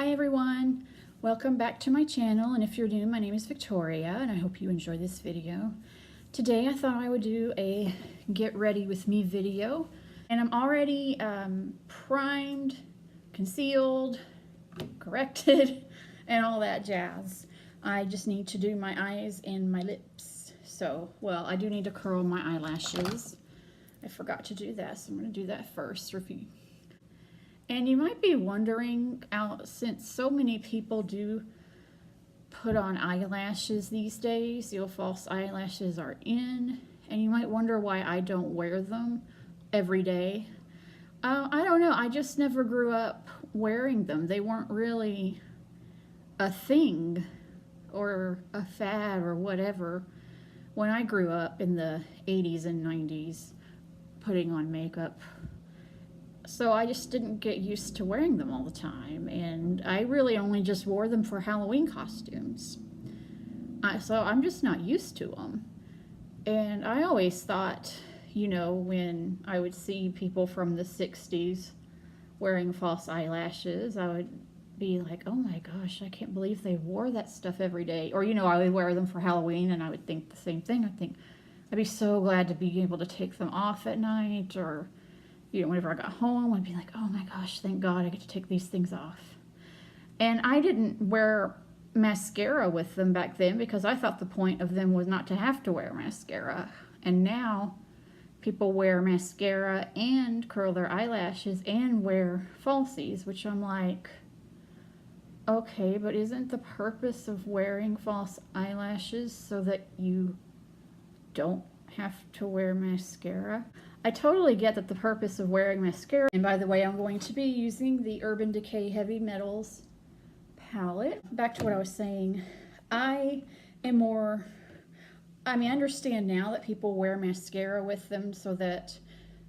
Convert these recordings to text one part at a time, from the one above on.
Hi everyone, welcome back to my channel, and if you're new, my name is Victoria and I hope you enjoy this video. Today I thought I would do a get ready with me video, and I'm already primed, concealed, corrected, and all that jazz. I just need to do my eyes and my lips. So, well, I do need to curl my eyelashes. I forgot to do that, so I'm going to do that first. And you might be wondering, since so many people do put on eyelashes these days, false eyelashes are in, and you might wonder why I don't wear them every day. I don't know, I just never grew up wearing them. They weren't really a thing or a fad or whatever when I grew up in the 80s and 90s putting on makeup. So I just didn't get used to wearing them all the time, and I really only just wore them for Halloween costumes. So I'm just not used to them. And I always thought, when I would see people from the 60s wearing false eyelashes, I would be like, oh my gosh, I can't believe they wore that stuff every day. Or, I would wear them for Halloween and I would think the same thing. I'd be so glad to be able to take them off at night, or whenever I got home, I'd be like, oh my gosh, thank God I get to take these things off. And I didn't wear mascara with them back then because I thought the point of them was not to have to wear mascara. And now people wear mascara and curl their eyelashes and wear falsies, which I'm like, okay, but isn't the purpose of wearing false eyelashes so that you don't have to wear mascara? I totally get that the purpose of wearing mascara, and by the way, I'm going to be using the Urban Decay Heavy Metals palette. Back to what I was saying, I understand now that people wear mascara with them so that,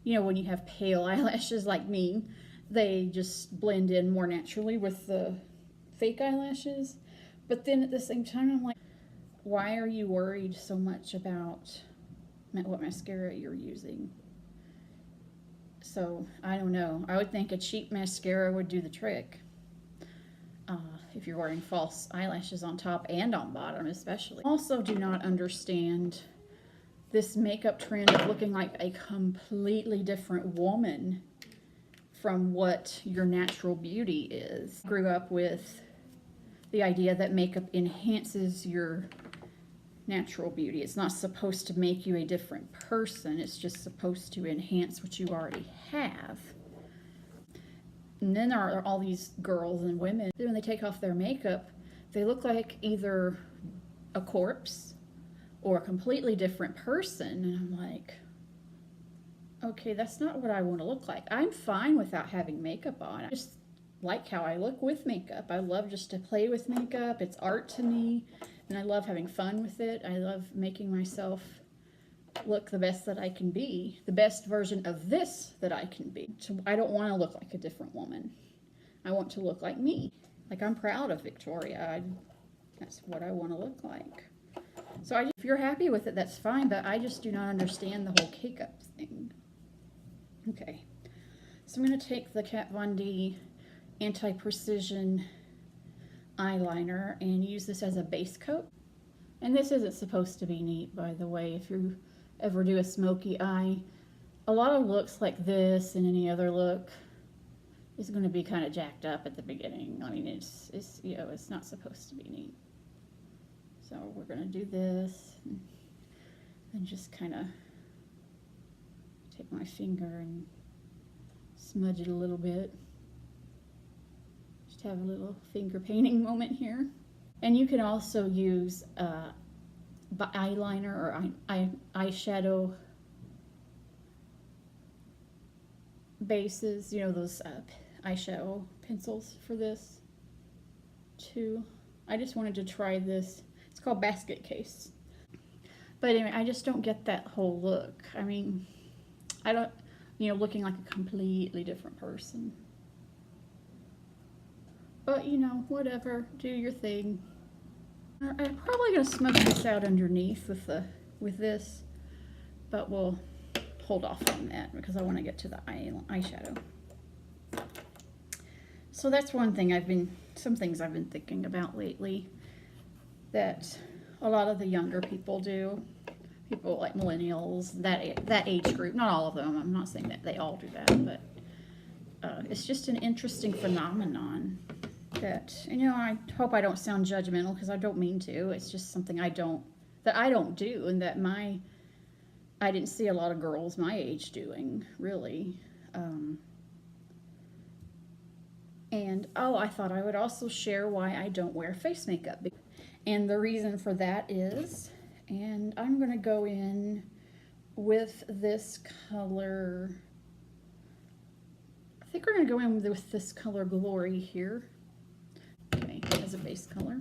when you have pale eyelashes like me, they just blend in more naturally with the fake eyelashes. But then at the same time, I'm like, why are you worried so much about what mascara you're using? So, I don't know. I would think a cheap mascara would do the trick. If you're wearing false eyelashes on top and on bottom especially. Also do not understand this makeup trend of looking like a completely different woman from what your natural beauty is. I grew up with the idea that makeup enhances your natural beauty. It's not supposed to make you a different person. It's just supposed to enhance what you already have. And then there are all these girls and women, when they take off their makeup, they look like either a corpse or a completely different person. And I'm like, okay, that's not what I want to look like. I'm fine without having makeup on. I just like how I look with makeup. I love just to play with makeup. It's art to me. And I love having fun with it. I love making myself look the best that I can be, the best version of this that I can be. So I don't want to look like a different woman. I want to look like me. Like, I'm proud of Victoria. That's what I want to look like. So if you're happy with it, that's fine, but I just do not understand the whole cake-up thing. Okay, so I'm going to take the Kat Von D Anti-Precision eyeliner and use this as a base coat. And this isn't supposed to be neat, by the way. If you ever do a smoky eye, a lot of looks like this and any other look is going to be kind of jacked up at the beginning. I mean, it's not supposed to be neat. So we're going to do this and just kind of take my finger and smudge it a little bit. Have a little finger painting moment here. And you can also use eyeliner or eyeshadow bases, those eyeshadow pencils for this too. I just wanted to try this. It's called Basket Case. But anyway, I just don't get that whole look. I mean, I don't, looking like a completely different person. But, whatever, do your thing. I'm probably going to smoke this out underneath with this, but we'll hold off on that because I want to get to the eyeshadow. So that's one thing I've been some things I've been thinking about lately that a lot of the younger people do. People like millennials, that age group, not all of them. I'm not saying that they all do that, but it's just an interesting phenomenon that, and you know, I hope I don't sound judgmental because I don't mean to. It's just something I don't do, and that I didn't see a lot of girls my age doing, really. And oh, I thought I would also share why I don't wear face makeup. And the reason for that is, and I'm going to go in with this color. I think we're going to go in with this color Glory here. Okay, as a base color.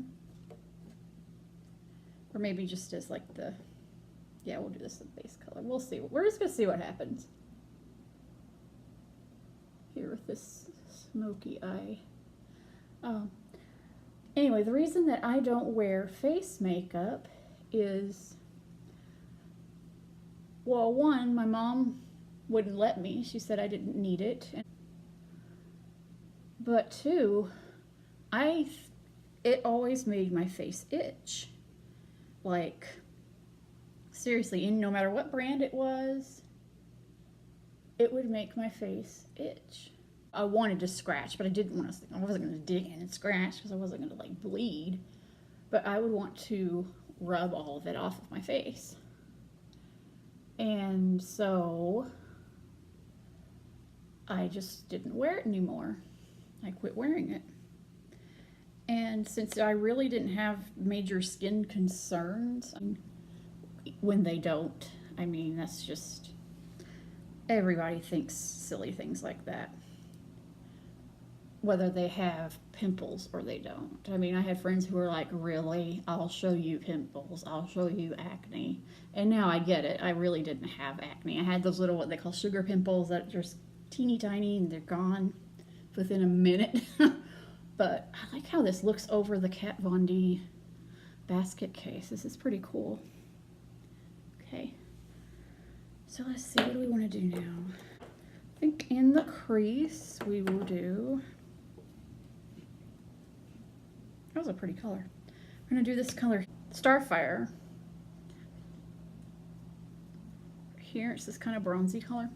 Or maybe just as like the, yeah, we'll do this as a base color. We'll see. We're just going to see what happens here with this smoky eye. Anyway, the reason that I don't wear face makeup is, well, one, my mom wouldn't let me. She said I didn't need it. But two, it always made my face itch. Like, seriously, and no matter what brand it was, it would make my face itch. I wanted to scratch, but I wasn't going to dig in and scratch because I wasn't going to like bleed. But I would want to rub all of it off of my face. And so I just didn't wear it anymore. I quit wearing it. And since I really didn't have major skin concerns, when they don't, I mean, that's just, everybody thinks silly things like that, whether they have pimples or they don't. I mean, I had friends who were like, really? I'll show you pimples. I'll show you acne. And now I get it. I really didn't have acne. I had those little, what they call sugar pimples that are just teeny tiny and they're gone within a minute. But I like how this looks over the Kat Von D basket case. This is pretty cool. Okay. So let's see, what do we want to do now? I think in the crease we will do, that was a pretty color. We're going to do this color, Starfire. Here, it's this kind of bronzy color.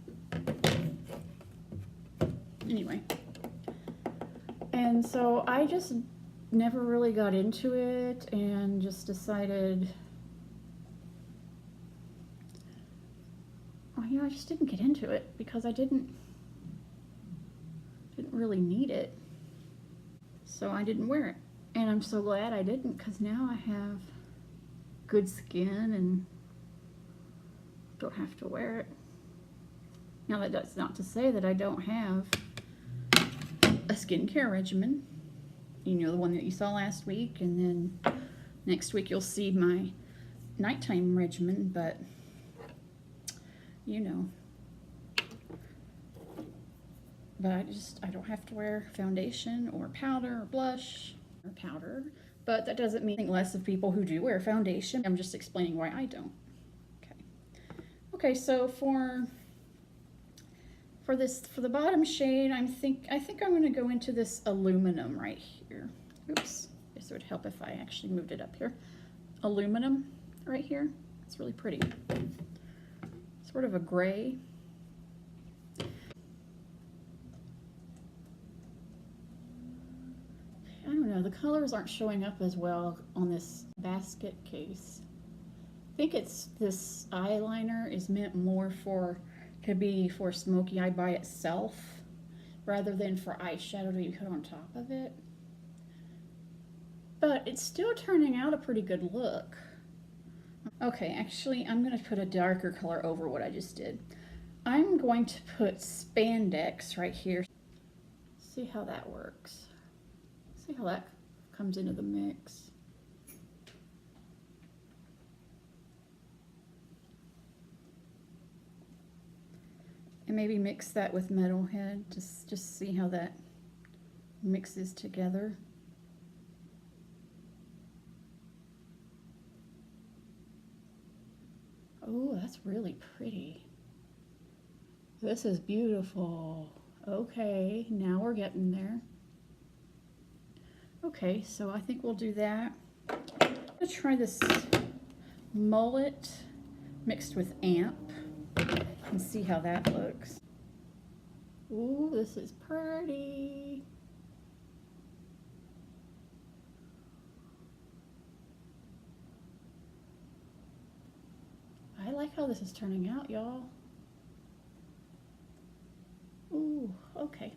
Anyway. And so I just never really got into it and just decided, well, you know, I just didn't get into it because I didn't really need it. So I didn't wear it. And I'm so glad I didn't, because now I have good skin and don't have to wear it. Now that's not to say that I don't have a skincare regimen. You know, the one that you saw last week, and then next week you'll see my nighttime regimen, but you know. But I don't have to wear foundation or powder or blush or powder. But that doesn't mean less of people who do wear foundation. I'm just explaining why I don't. Okay, so for the bottom shade, I think I'm going to go into this aluminum right here. Oops, this would help if I actually moved it up here. Aluminum right here. It's really pretty. Sort of a gray. I don't know, the colors aren't showing up as well on this basket case. I think it's, this eyeliner is meant more to be for smoky eye by itself rather than for eyeshadow to be put on top of it. But it's still turning out a pretty good look. Okay, actually I'm going to put a darker color over what I just did. I'm going to put spandex right here. See how that works. See how that comes into the mix. And maybe mix that with Metalhead, just see how that mixes together. Oh, that's really pretty. This is beautiful. Okay, now we're getting there. Okay, so I think we'll do that. I'm gonna try this mullet mixed with amp and see how that looks. Ooh, this is pretty. I like how this is turning out, y'all. Ooh, okay.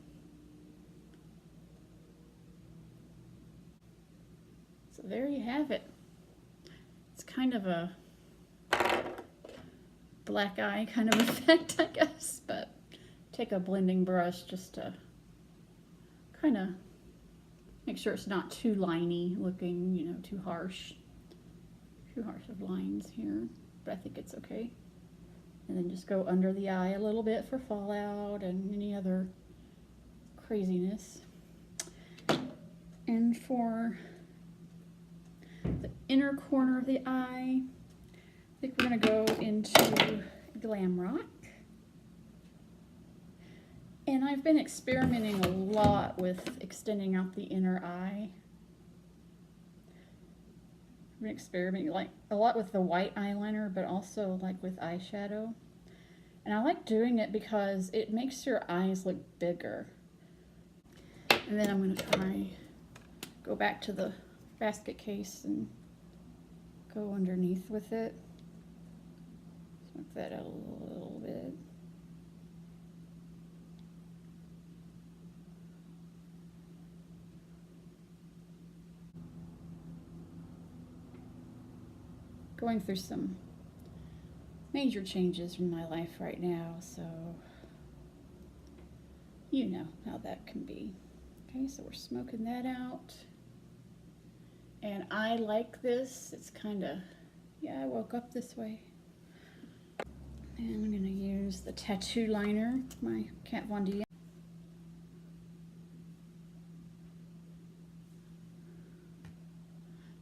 So there you have it. It's kind of a black eye kind of effect, I guess, but take a blending brush just to kind of make sure it's not too liney looking, you know, too harsh of lines here, but I think it's okay. And then just go under the eye a little bit for fallout and any other craziness. And for the inner corner of the eye, I think we're going to go into Glam Rock. And I've been experimenting a lot with extending out the inner eye. I've been experimenting like a lot with the white eyeliner, but also like with eyeshadow. And I like doing it because it makes your eyes look bigger. And then I'm going to go back to the basket case and go underneath with it. Smoke that out a little bit. Going through some major changes in my life right now, so you know how that can be. Okay, so we're smoking that out. And I like this. It's kind of, yeah, I woke up this way. And I'm going to use the tattoo liner, my Kat Von D.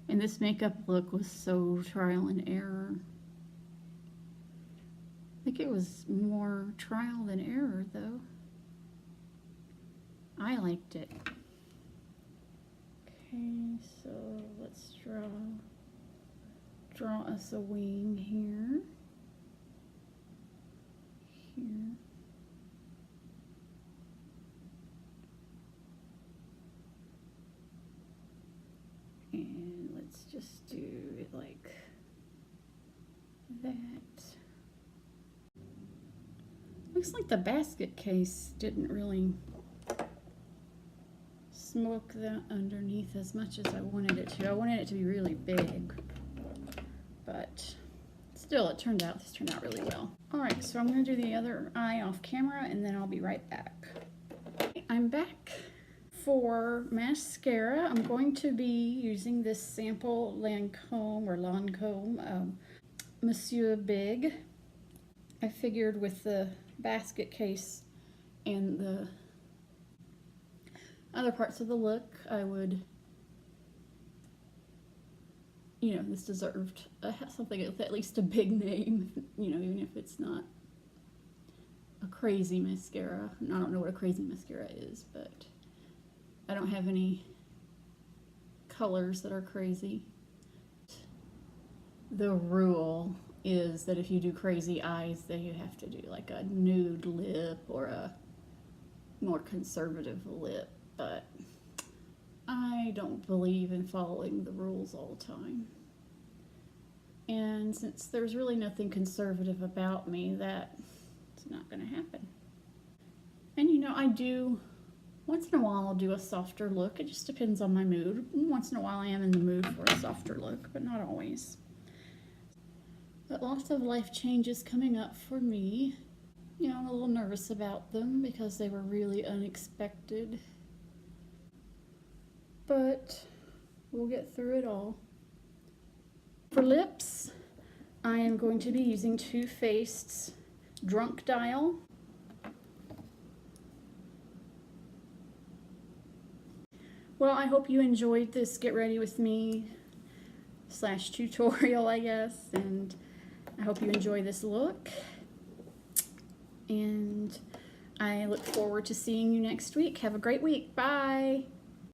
And this makeup look was so trial and error. I think it was more trial than error, though. I liked it. Okay, so let's draw us a wing here. Here. And let's just do it like that. Looks like the basket case didn't really smoke that underneath as much as I wanted it to. I wanted it to be really big, but still this turned out really well. All right, so I'm gonna do the other eye off camera and then I'll be right back. I'm back. For mascara, I'm going to be using this sample Lancome Monsieur Big. I figured with the basket case and the other parts of the look, I would, you know, this deserved something with at least a big name, you know, even if it's not a crazy mascara. And I don't know what a crazy mascara is, but I don't have any colors that are crazy. The rule is that if you do crazy eyes, then you have to do like a nude lip or a more conservative lip, but I don't believe in following the rules all the time. And since there's really nothing conservative about me, that's not going to happen. And you know, I do, once in a while I'll do a softer look. It just depends on my mood. Once in a while I am in the mood for a softer look, but not always. But lots of life changes coming up for me. You know, I'm a little nervous about them because they were really unexpected. But we'll get through it all. For lips, I am going to be using Too Faced's Drunk Dial. Well, I hope you enjoyed this Get Ready With Me / tutorial, I guess, and I hope you enjoy this look. And I look forward to seeing you next week. Have a great week. Bye.